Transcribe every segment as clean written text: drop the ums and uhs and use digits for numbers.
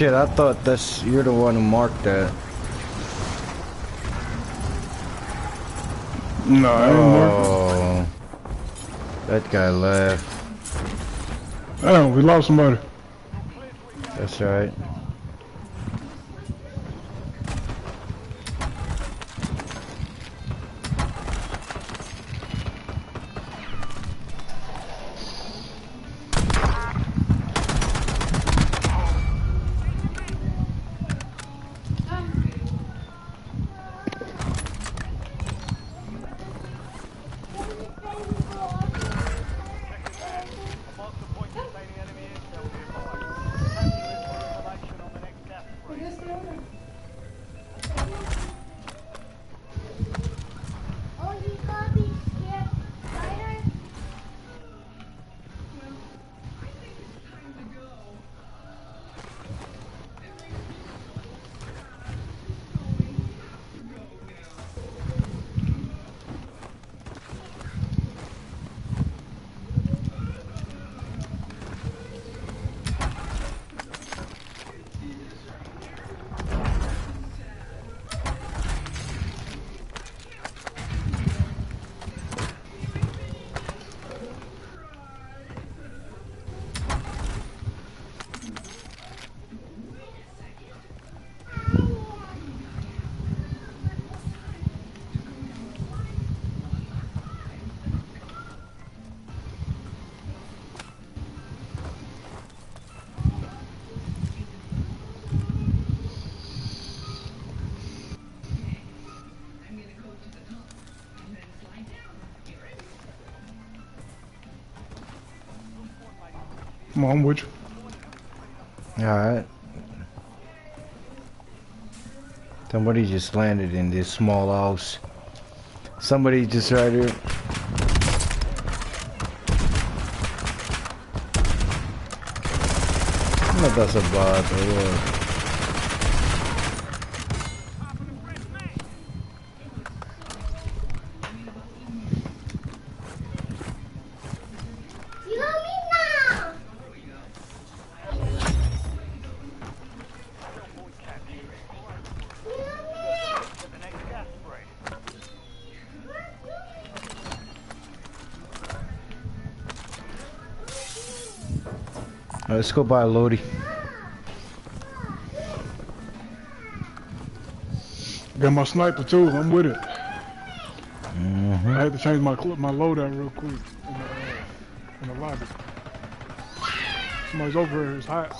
Shit, I thought you're the one who marked that. No, I ain't marking. Oh, that guy left. Damn, we lost somebody. That's right. Come on, I'm with you. Alright. Somebody just landed in this small house. Somebody just right here. No, that's a bot, or what? Let's go buy a Lodi. Got my sniper too. I'm with it. I had to change my loadout real quick in the lobby. Somebody's over here. It's hot.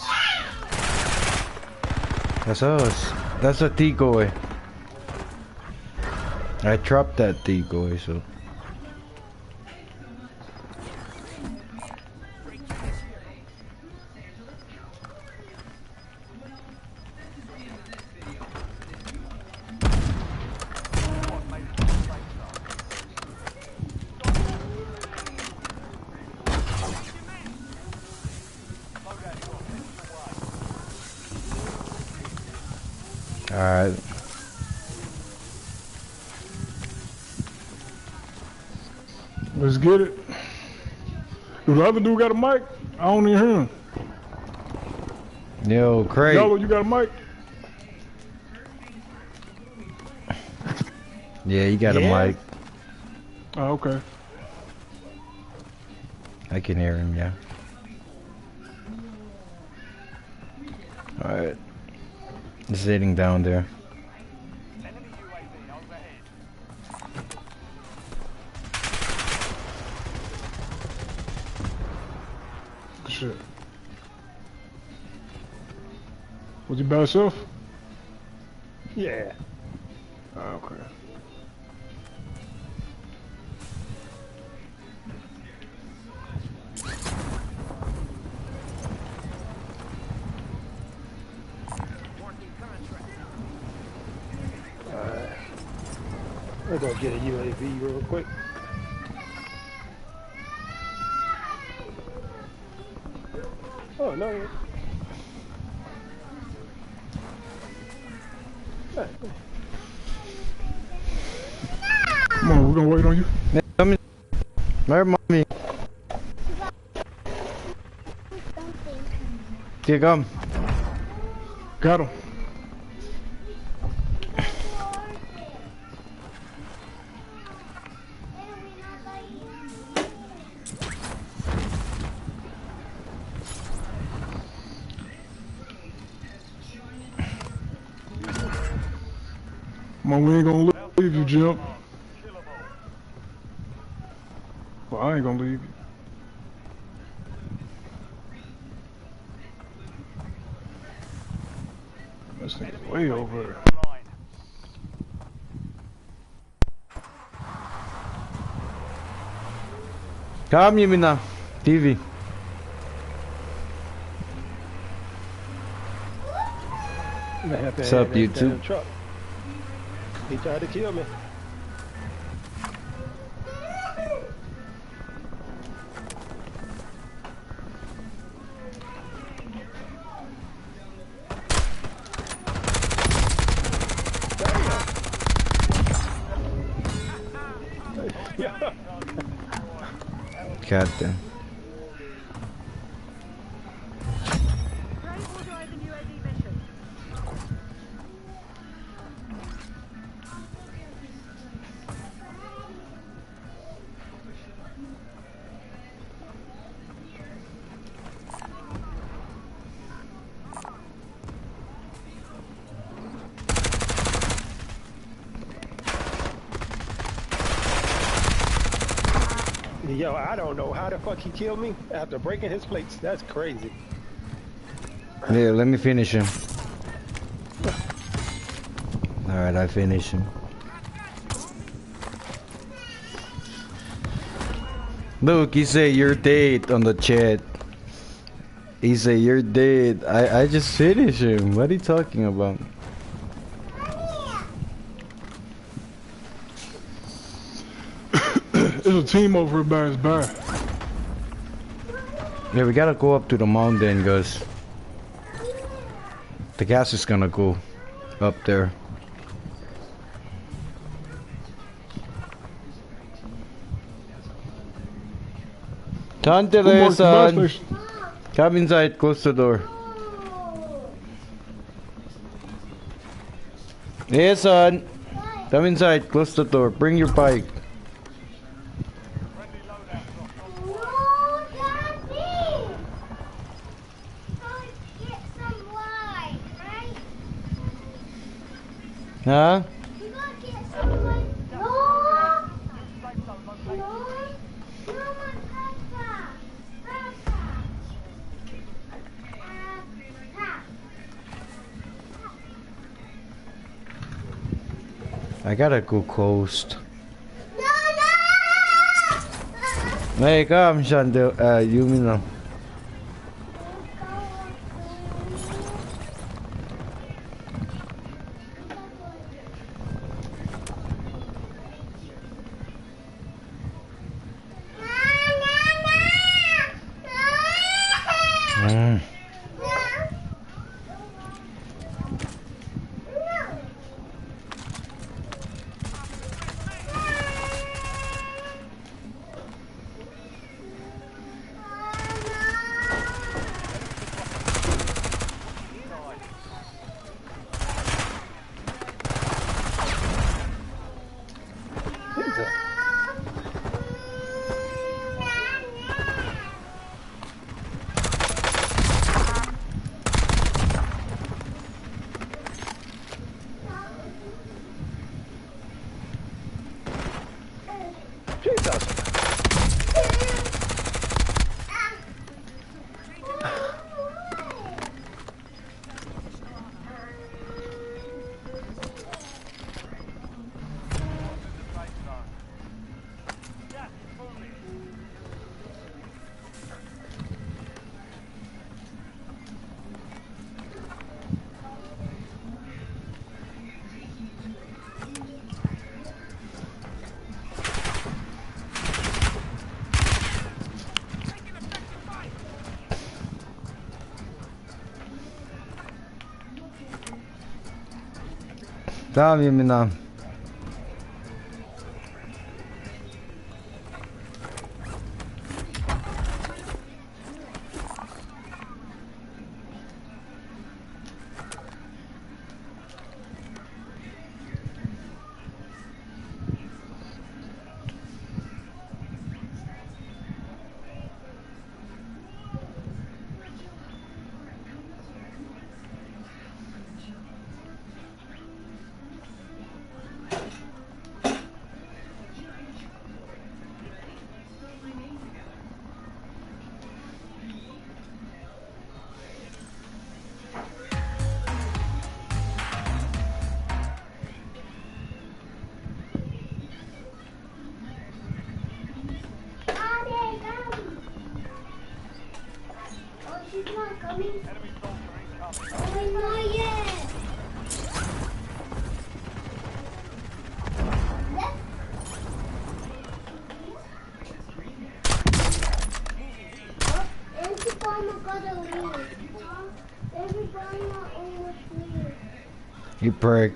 That's us. That's a decoy. I dropped that decoy, so. Alright. Let's get it. Do the other dude got a mic? I don't even hear him. Yo, Craig. Yellow, you got a mic? Yeah, you got a mic. Oh, okay. I can hear him, yeah. Alright. Sitting down there. Shit. Was he by himself? Yeah. Oh, okay. We're gonna get a UAV real quick. Oh no. Come on, we're gonna wait on you. Come in. My mommy. Here, come. Got him. Man, we ain't gonna leave you, Jim. Well, I ain't gonna leave you. This nigga's way over there. Come, Yumina. TV. What's up, YouTube? Truck. He tried to kill me. Captain. Yo, I don't know how the fuck he killed me after breaking his plates. That's crazy. Yeah, let me finish him. Alright, I finish him. Look, he said you're dead on the chat. He said you're dead. I just finished him. What are you talking about? There's a team over by his bar. Yeah, we gotta go up to the mountain, guys. The gas is gonna go up there. Tantele, son. Come inside, close the door. Hey, son. Come inside, close the door. Bring your bike. Huh? I gotta go coast. Hey, come, Shandel. Yumina. Tamam Yumina. You prick.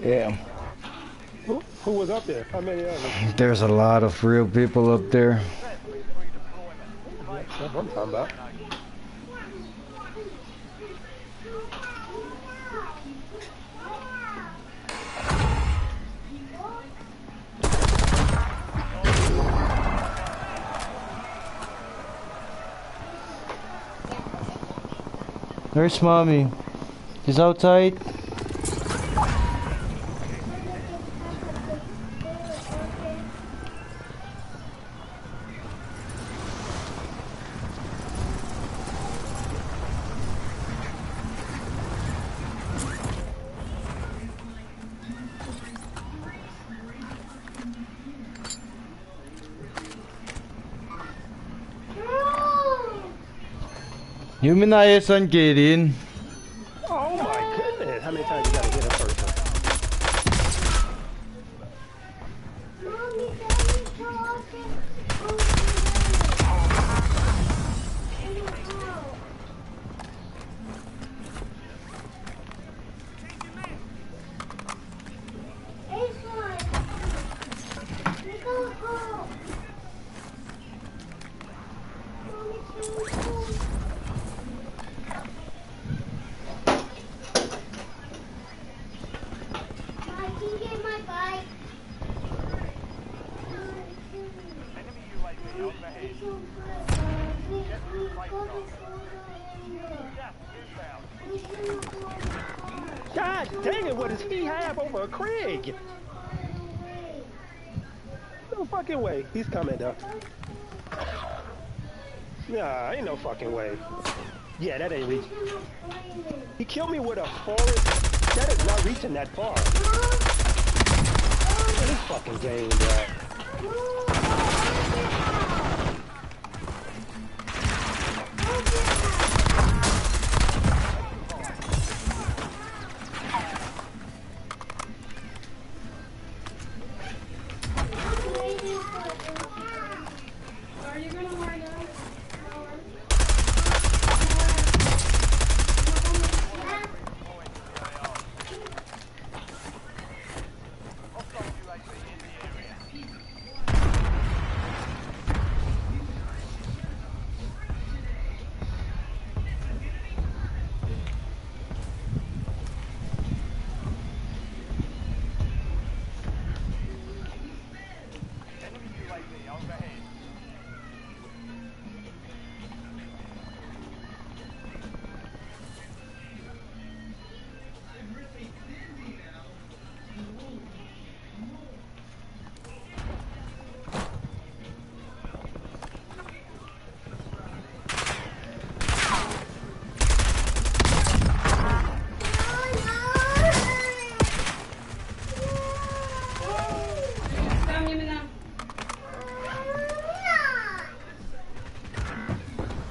Yeah. Who was up there? How many of them? There's a lot of real people up there. That's what I'm talking about. There's mommy. She's outside. Yuminaya-san, Kaden. Oh my goodness! How many times you gotta hit a person? God dang it, what does he have over Craig? No fucking way. He's coming though. Nah, ain't no fucking way. Yeah, that ain't reaching. He killed me with a forest. That is not reaching that far. This fucking game, bro.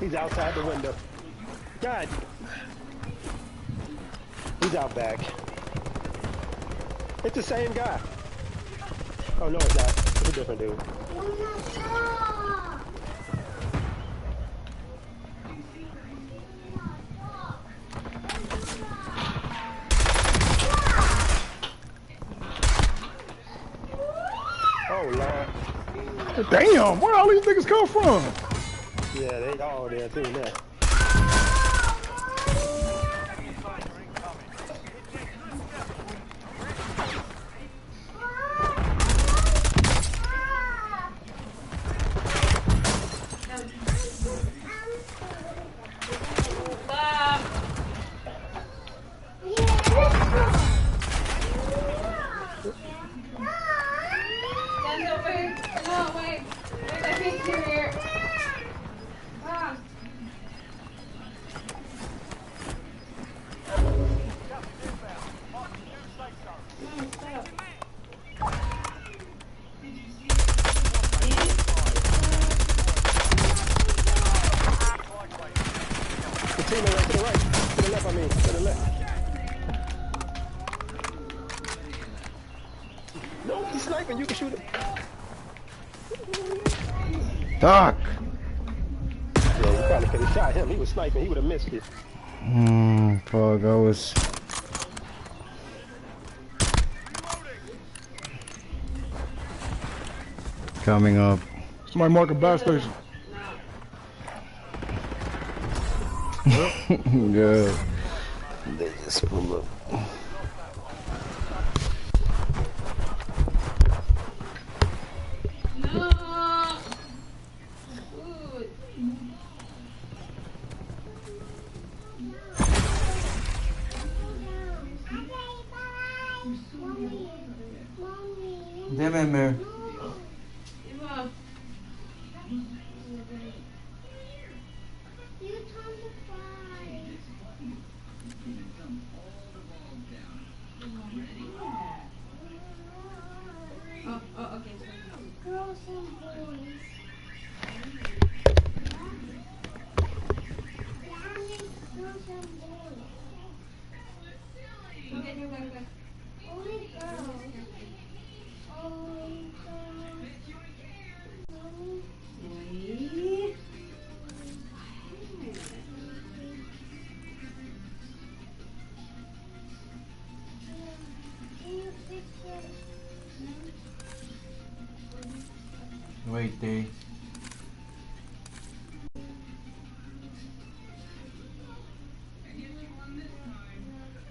He's outside the window. God. He's out back. It's the same guy. Oh no, it's not. It's a different dude. Oh Lord. Damn, where all these niggas come from? Yeah, they all there too now. The team right to the right. To the left, I mean. To the left. No, he's sniping. You can shoot him. Fuck! Yeah, you probably could have shot him. He was sniping. He would have missed it. Fuck, I was... Coming up. Somebody mark a buy station. Yeah. They just pull up. Remember. Girls and boys. Girls and boys. Only girls. Only girls. Wait, they.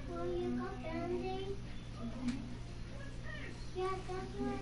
Well, you got Band-Aid? Yeah, that's where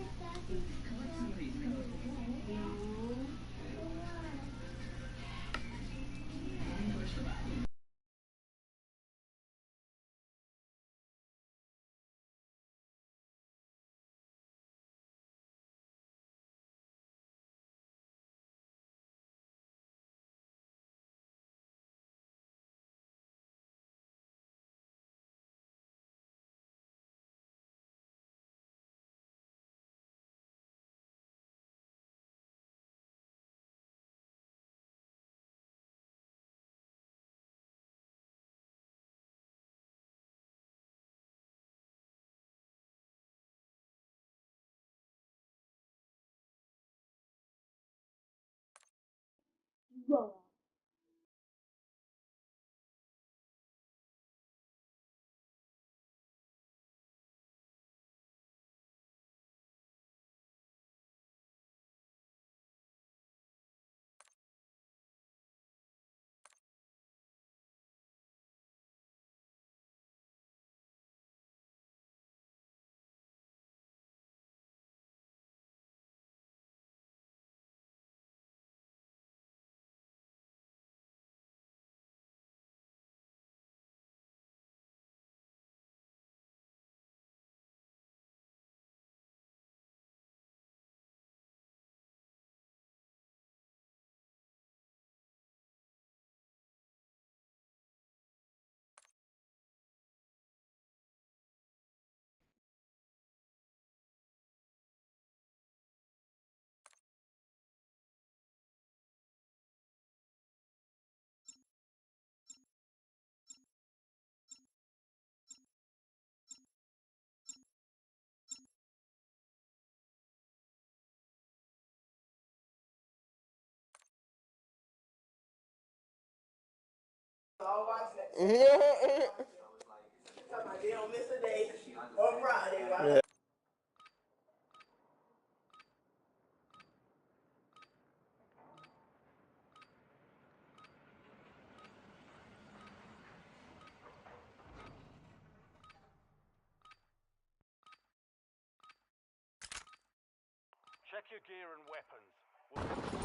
Check your gear and weapons. We'll